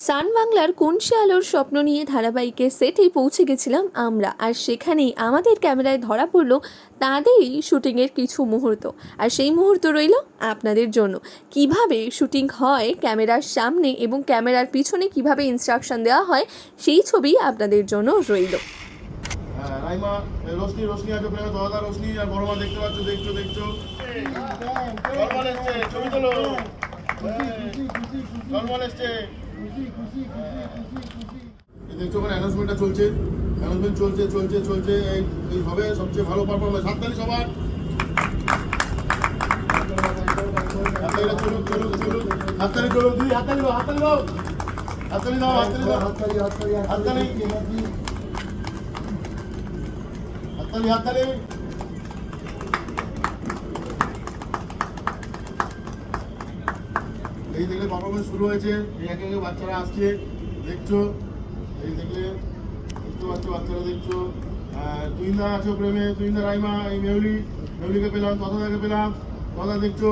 সান বাংলার কোন সে আলোর স্বপ্ন নিয়ে ধারাবাহিকের সেটে পৌঁছে গেছিলাম আমরা, আর সেখানেই আমাদের ক্যামেরায় ধরা পড়লো তাদেরই শুটিংয়ের কিছু মুহূর্ত। আর সেই মুহূর্ত রইল আপনাদের জন্য। কিভাবে শুটিং হয় ক্যামেরার সামনে এবং ক্যামেরার পিছনে কিভাবে ইনস্ট্রাকশন দেওয়া হয়, সেই ছবি আপনাদের জন্য রইল। রাইমা রোশনি রোশনি আছে প্রেমে দাদা রোশনি আর বড় মা দেখতে পাচ্ছ দেখছো দেখছো নরমাল এসছে ছবি তোলো নরমাল এসছে এই দেখছো মানে অ্যানাউন্সমেন্টটা চলছে অ্যানাউন্সমেন্ট চলছে চলছে চলছে এই হবে সবচেয়ে ভালো পারফরমেন্স হাততালি সবার হাততালি চলুক চলুক চলুক হাততালি চলুক দিদি হাততালি দাও হাততালি দাও হাততালি দাও হাততালি দাও হাততালি হাততালি হাততালি হাততালি হাততালি এই দেখলে পারফরমেন্স শুরু হয়েছে এই একে একে বাচ্চারা আসছে দেখছো এই দেখলে দেখতে পাচ্ছ বাচ্চারা দেখছো তুইন্দা আছো প্রেমে তুইন্দা রাইমা এই মেহুলিকে পেলাম তথাদাকে পেলাম তথা দেখছো